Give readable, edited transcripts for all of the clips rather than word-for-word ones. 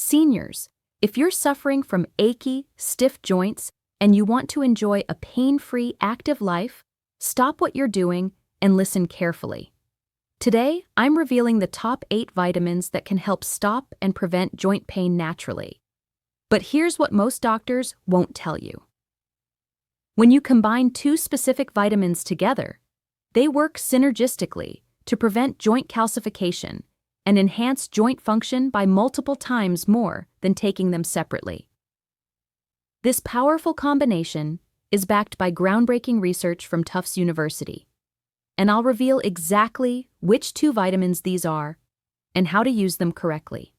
Seniors, if you're suffering from achy, stiff joints and you want to enjoy a pain-free, active life, stop what you're doing and listen carefully. Today, I'm revealing the top 8 vitamins that can help stop and prevent joint pain naturally. But here's what most doctors won't tell you. When you combine 2 specific vitamins together, they work synergistically to prevent joint calcification and enhance joint function by multiple times more than taking them separately. This powerful combination is backed by groundbreaking research from Tufts University, and I'll reveal exactly which 2 vitamins these are and how to use them correctly.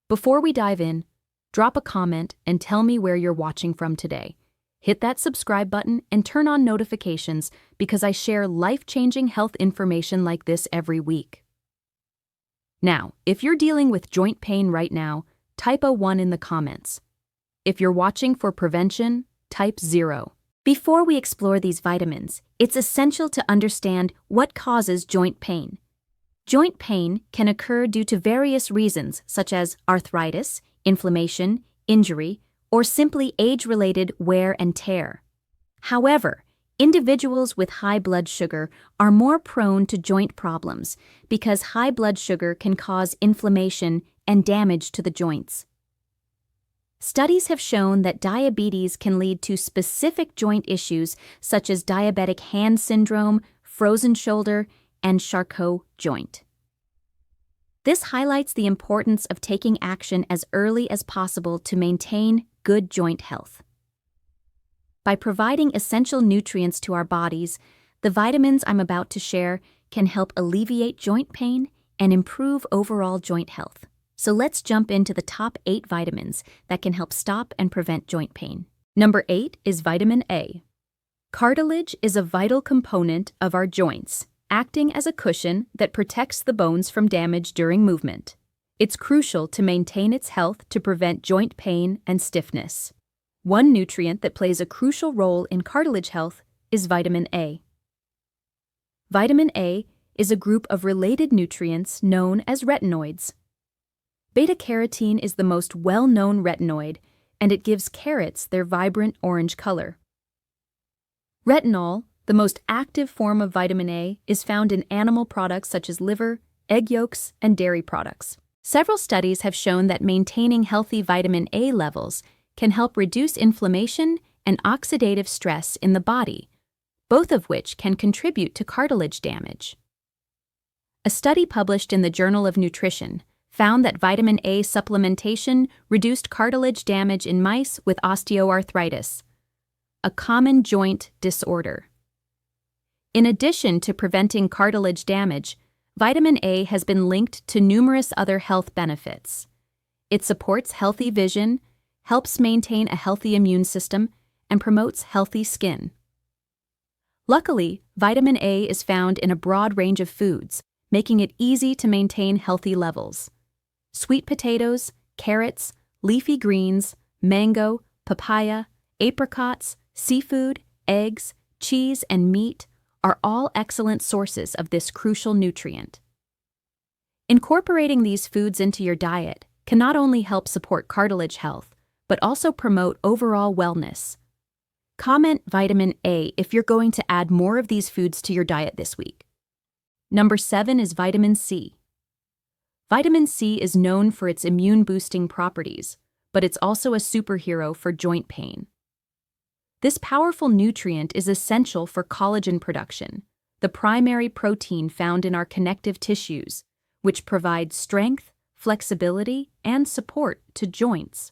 Before we dive in, drop a comment and tell me where you're watching from today. Hit that subscribe button and turn on notifications because I share life-changing health information like this every week. Now, if you're dealing with joint pain right now, type a 1 in the comments. If you're watching for prevention, type 0. Before we explore these vitamins, it's essential to understand what causes joint pain. Joint pain can occur due to various reasons such as arthritis, inflammation, injury, or simply age-related wear and tear. However, individuals with high blood sugar are more prone to joint problems because high blood sugar can cause inflammation and damage to the joints. Studies have shown that diabetes can lead to specific joint issues such as diabetic hand syndrome, frozen shoulder, and Charcot joint. This highlights the importance of taking action as early as possible to maintain good joint health. By providing essential nutrients to our bodies, the vitamins I'm about to share can help alleviate joint pain and improve overall joint health. So let's jump into the top 8 vitamins that can help stop and prevent joint pain. Number 8 is vitamin A. Cartilage is a vital component of our joints, acting as a cushion that protects the bones from damage during movement. It's crucial to maintain its health to prevent joint pain and stiffness. One nutrient that plays a crucial role in cartilage health is vitamin A. Vitamin A is a group of related nutrients known as retinoids. Beta-carotene is the most well-known retinoid, and it gives carrots their vibrant orange color. Retinol, the most active form of vitamin A, is found in animal products such as liver, egg yolks, and dairy products. Several studies have shown that maintaining healthy vitamin A levels can help reduce inflammation and oxidative stress in the body, both of which can contribute to cartilage damage. A study published in the Journal of Nutrition found that vitamin A supplementation reduced cartilage damage in mice with osteoarthritis, a common joint disorder. In addition to preventing cartilage damage, vitamin A has been linked to numerous other health benefits. It supports healthy vision, helps maintain a healthy immune system, and promotes healthy skin. Luckily, vitamin A is found in a broad range of foods, making it easy to maintain healthy levels. Sweet potatoes, carrots, leafy greens, mango, papaya, apricots, seafood, eggs, cheese, and meat are all excellent sources of this crucial nutrient. Incorporating these foods into your diet can not only help support cartilage health, but also promote overall wellness. Comment vitamin A if you're going to add more of these foods to your diet this week. Number 7 is vitamin C. Vitamin C is known for its immune-boosting properties, but it's also a superhero for joint pain. This powerful nutrient is essential for collagen production, the primary protein found in our connective tissues, which provides strength, flexibility, and support to joints.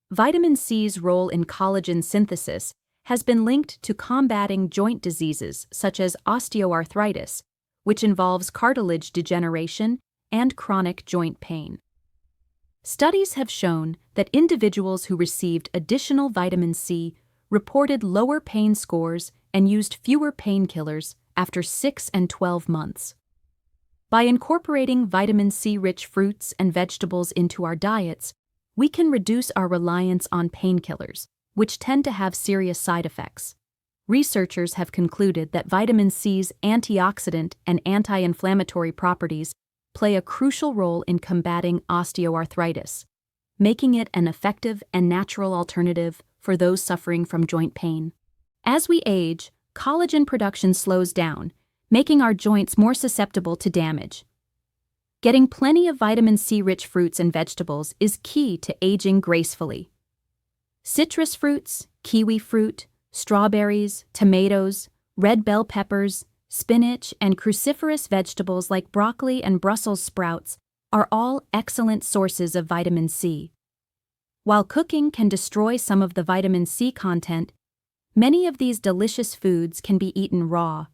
Vitamin C's role in collagen synthesis has been linked to combating joint diseases such as osteoarthritis, which involves cartilage degeneration and chronic joint pain. Studies have shown that individuals who received additional vitamin C reported lower pain scores and used fewer painkillers after 6 and 12 months. By incorporating vitamin C-rich fruits and vegetables into our diets, we can reduce our reliance on painkillers, which tend to have serious side effects. Researchers have concluded that vitamin C's antioxidant and anti-inflammatory properties play a crucial role in combating osteoarthritis, making it an effective and natural alternative for those suffering from joint pain. As we age, collagen production slows down, making our joints more susceptible to damage. Getting plenty of vitamin C-rich fruits and vegetables is key to aging gracefully. Citrus fruits, kiwi fruit, strawberries, tomatoes, red bell peppers, spinach, and cruciferous vegetables like broccoli and Brussels sprouts are all excellent sources of vitamin C. While cooking can destroy some of the vitamin C content, many of these delicious foods can be eaten raw,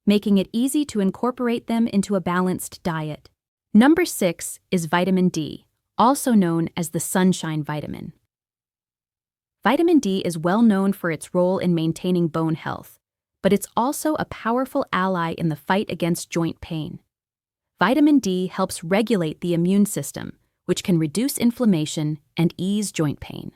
making it easy to incorporate them into a balanced diet. Number 6 is vitamin D, also known as the sunshine vitamin. Vitamin D is well known for its role in maintaining bone health, but it's also a powerful ally in the fight against joint pain. Vitamin D helps regulate the immune system, which can reduce inflammation and ease joint pain.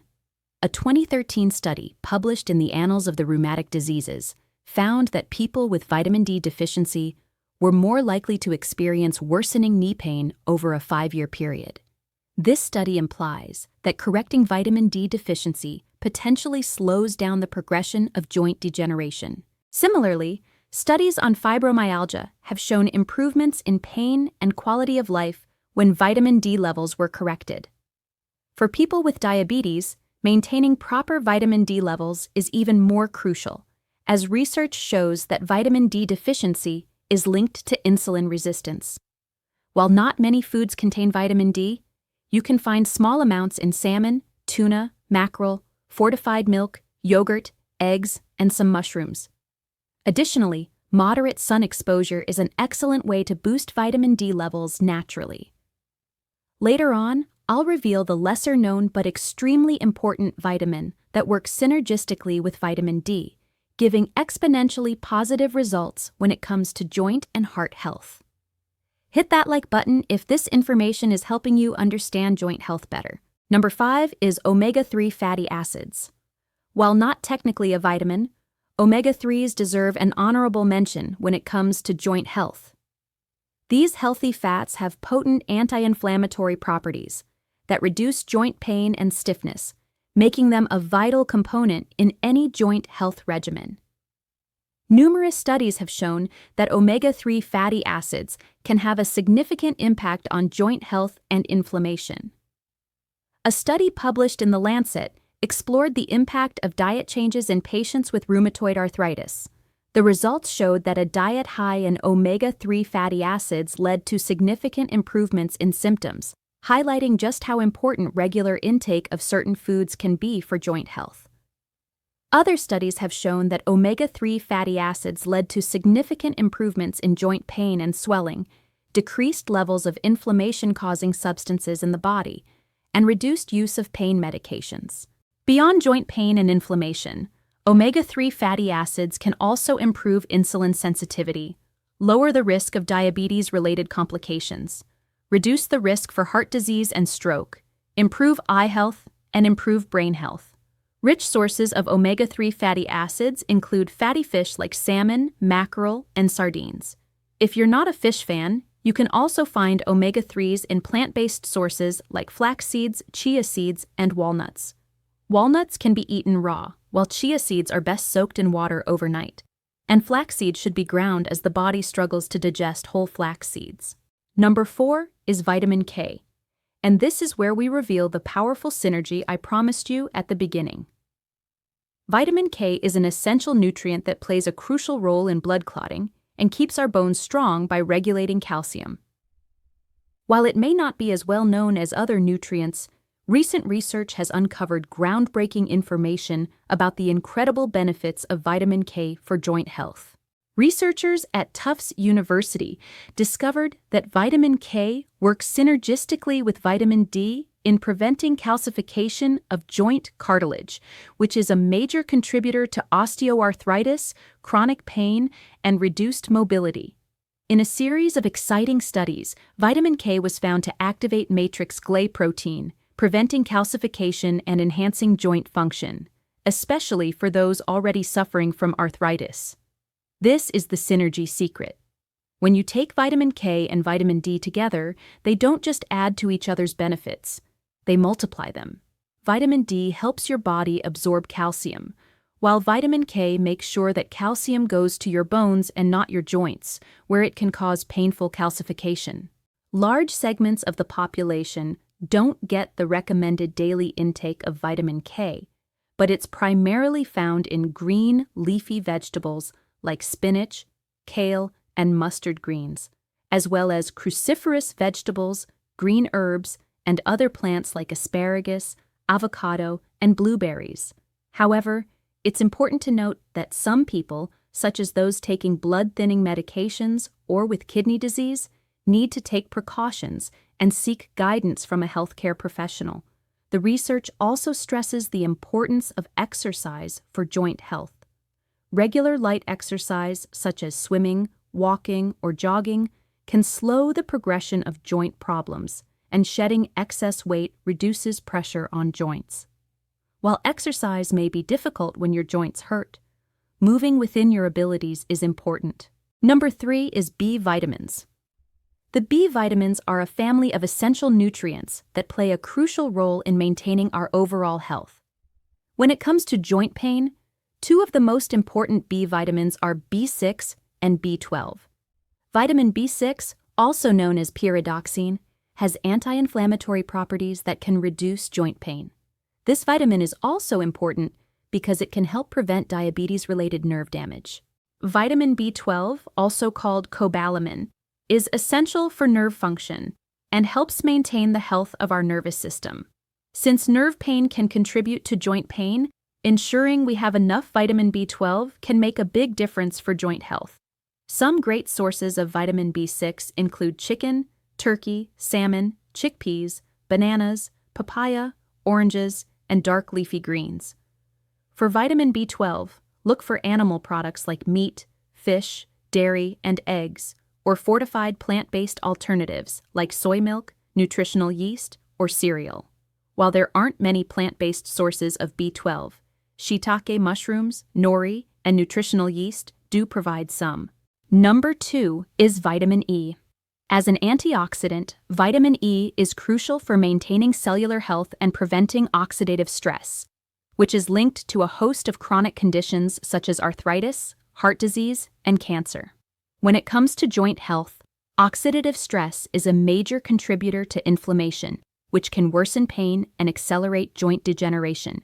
A 2013 study published in the Annals of the Rheumatic Diseases found that people with vitamin D deficiency were more likely to experience worsening knee pain over a 5-year period. This study implies that correcting vitamin D deficiency potentially slows down the progression of joint degeneration. Similarly, studies on fibromyalgia have shown improvements in pain and quality of life when vitamin D levels were corrected. For people with diabetes, maintaining proper vitamin D levels is even more crucial, as research shows that vitamin D deficiency is linked to insulin resistance. While not many foods contain vitamin D, you can find small amounts in salmon, tuna, mackerel, fortified milk, yogurt, eggs, and some mushrooms. Additionally, moderate sun exposure is an excellent way to boost vitamin D levels naturally. Later on, I'll reveal the lesser-known but extremely important vitamin that works synergistically with vitamin D, giving exponentially positive results when it comes to joint and heart health. Hit that like button if this information is helping you understand joint health better. Number 5 is omega-3 fatty acids. While not technically a vitamin, omega-3s deserve an honorable mention when it comes to joint health. These healthy fats have potent anti-inflammatory properties that reduce joint pain and stiffness, making them a vital component in any joint health regimen. Numerous studies have shown that omega-3 fatty acids can have a significant impact on joint health and inflammation. A study published in The Lancet explored the impact of diet changes in patients with rheumatoid arthritis. The results showed that a diet high in omega-3 fatty acids led to significant improvements in symptoms, highlighting just how important regular intake of certain foods can be for joint health. Other studies have shown that omega-3 fatty acids led to significant improvements in joint pain and swelling, decreased levels of inflammation-causing substances in the body, and reduced use of pain medications. Beyond joint pain and inflammation, omega-3 fatty acids can also improve insulin sensitivity, lower the risk of diabetes-related complications, reduce the risk for heart disease and stroke, improve eye health, and improve brain health. Rich sources of omega-3 fatty acids include fatty fish like salmon, mackerel, and sardines. If you're not a fish fan, you can also find omega-3s in plant-based sources like flax seeds, chia seeds, and walnuts. Walnuts can be eaten raw, while chia seeds are best soaked in water overnight, and flax seeds should be ground as the body struggles to digest whole flax seeds. Number 4 is vitamin K, and this is where we reveal the powerful synergy I promised you at the beginning. Vitamin K is an essential nutrient that plays a crucial role in blood clotting and keeps our bones strong by regulating calcium. While it may not be as well known as other nutrients, recent research has uncovered groundbreaking information about the incredible benefits of vitamin K for joint health. Researchers at Tufts University discovered that vitamin K works synergistically with vitamin D in preventing calcification of joint cartilage, which is a major contributor to osteoarthritis, chronic pain, and reduced mobility. In a series of exciting studies, vitamin K was found to activate matrix Glay protein, preventing calcification and enhancing joint function, especially for those already suffering from arthritis. This is the synergy secret. When you take vitamin K and vitamin D together, they don't just add to each other's benefits, they multiply them. Vitamin D helps your body absorb calcium, while vitamin K makes sure that calcium goes to your bones and not your joints, where it can cause painful calcification. Large segments of the population don't get the recommended daily intake of vitamin K, but it's primarily found in green, leafy vegetables like spinach, kale, and mustard greens, as well as cruciferous vegetables, green herbs, and other plants like asparagus, avocado, and blueberries. However, it's important to note that some people, such as those taking blood-thinning medications or with kidney disease, need to take precautions and seek guidance from a healthcare professional. The research also stresses the importance of exercise for joint health. Regular light exercise, such as swimming, walking, or jogging, can slow the progression of joint problems, and shedding excess weight reduces pressure on joints. While exercise may be difficult when your joints hurt, moving within your abilities is important. Number 3 is B vitamins. The B vitamins are a family of essential nutrients that play a crucial role in maintaining our overall health. When it comes to joint pain, 2 of the most important B vitamins are B6 and B12. Vitamin B6, also known as pyridoxine, has anti-inflammatory properties that can reduce joint pain. This vitamin is also important because it can help prevent diabetes-related nerve damage. Vitamin B12, also called cobalamin, is essential for nerve function and helps maintain the health of our nervous system. Since nerve pain can contribute to joint pain, ensuring we have enough vitamin B12 can make a big difference for joint health. Some great sources of vitamin B6 include chicken, turkey, salmon, chickpeas, bananas, papaya, oranges, and dark leafy greens. For vitamin B12, look for animal products like meat, fish, dairy, and eggs, or fortified plant-based alternatives like soy milk, nutritional yeast, or cereal. While there aren't many plant-based sources of B12, shiitake mushrooms, nori, and nutritional yeast do provide some. Number 2 is vitamin E. As an antioxidant, vitamin E is crucial for maintaining cellular health and preventing oxidative stress, which is linked to a host of chronic conditions such as arthritis, heart disease, and cancer. When it comes to joint health, oxidative stress is a major contributor to inflammation, which can worsen pain and accelerate joint degeneration.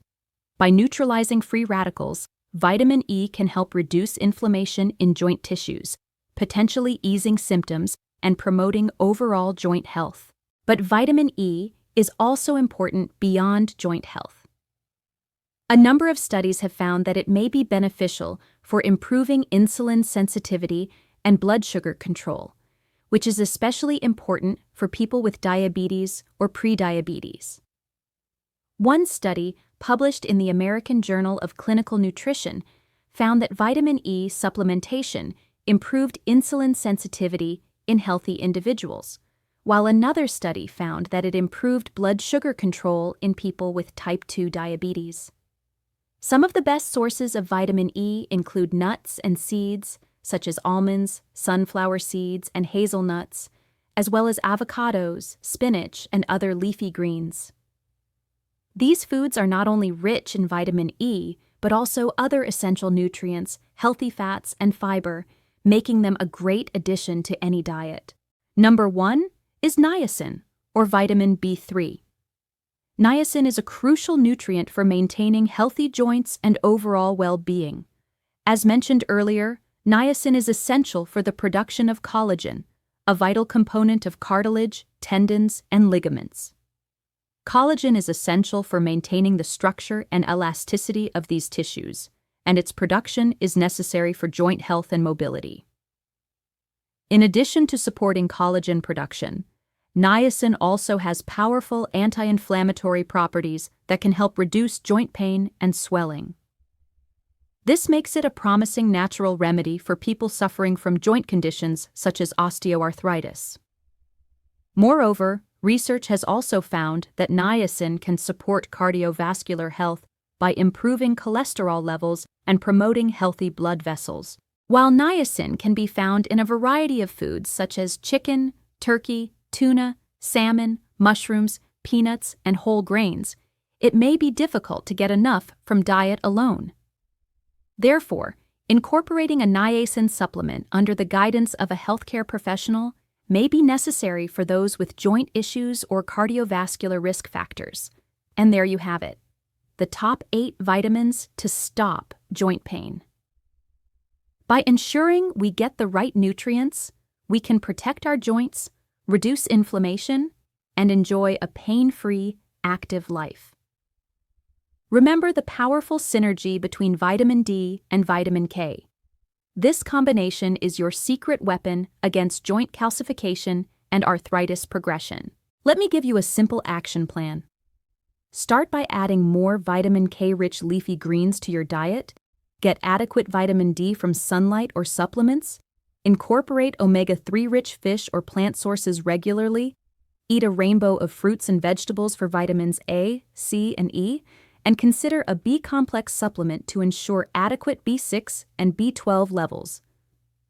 By neutralizing free radicals, vitamin E can help reduce inflammation in joint tissues, potentially easing symptoms and promoting overall joint health. But vitamin E is also important beyond joint health. A number of studies have found that it may be beneficial for improving insulin sensitivity and blood sugar control, which is especially important for people with diabetes or prediabetes. One study, published in the American Journal of Clinical Nutrition, found that vitamin E supplementation improved insulin sensitivity in healthy individuals, while another study found that it improved blood sugar control in people with type 2 diabetes. Some of the best sources of vitamin E include nuts and seeds, such as almonds, sunflower seeds, and hazelnuts, as well as avocados, spinach, and other leafy greens. These foods are not only rich in vitamin E, but also other essential nutrients, healthy fats, and fiber, making them a great addition to any diet. Number 1 is niacin, or vitamin B3. Niacin is a crucial nutrient for maintaining healthy joints and overall well-being. As mentioned earlier, niacin is essential for the production of collagen, a vital component of cartilage, tendons, and ligaments. Collagen is essential for maintaining the structure and elasticity of these tissues, and its production is necessary for joint health and mobility. In addition to supporting collagen production, niacin also has powerful anti-inflammatory properties that can help reduce joint pain and swelling. This makes it a promising natural remedy for people suffering from joint conditions such as osteoarthritis. Moreover, research has also found that niacin can support cardiovascular health by improving cholesterol levels and promoting healthy blood vessels, While niacin can be found in a variety of foods such as chicken, turkey, tuna, salmon, mushrooms, peanuts, and whole grains, it may be difficult to get enough from diet alone. Therefore, incorporating a niacin supplement under the guidance of a healthcare professional may be necessary for those with joint issues or cardiovascular risk factors. And there you have it, the top 8 vitamins to stop joint pain. By ensuring we get the right nutrients, we can protect our joints, reduce inflammation, and enjoy a pain-free, active life. Remember the powerful synergy between vitamin D and vitamin K. This combination is your secret weapon against joint calcification and arthritis progression. Let me give you a simple action plan. Start by adding more vitamin K-rich leafy greens to your diet, get adequate vitamin D from sunlight or supplements, incorporate omega-3 rich fish or plant sources regularly, eat a rainbow of fruits and vegetables for vitamins A, C, and E, and consider a B-complex supplement to ensure adequate B6 and B12 levels.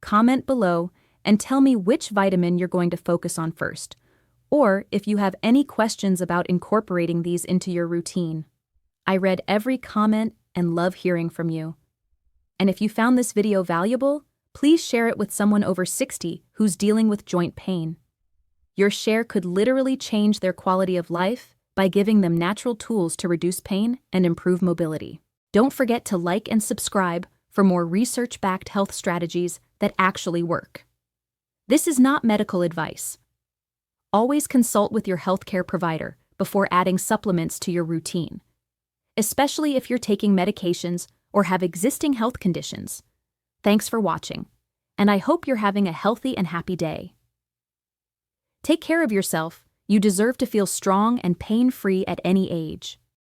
Comment below and tell me which vitamin you're going to focus on first, or if you have any questions about incorporating these into your routine. I read every comment and love hearing from you. And if you found this video valuable, please share it with someone over 60 who's dealing with joint pain. Your share could literally change their quality of life by giving them natural tools to reduce pain and improve mobility. Don't forget to like and subscribe for more research-backed health strategies that actually work. This is not medical advice. Always consult with your healthcare provider before adding supplements to your routine, especially if you're taking medications or have existing health conditions. Thanks for watching, and I hope you're having a healthy and happy day. Take care of yourself. You deserve to feel strong and pain-free at any age.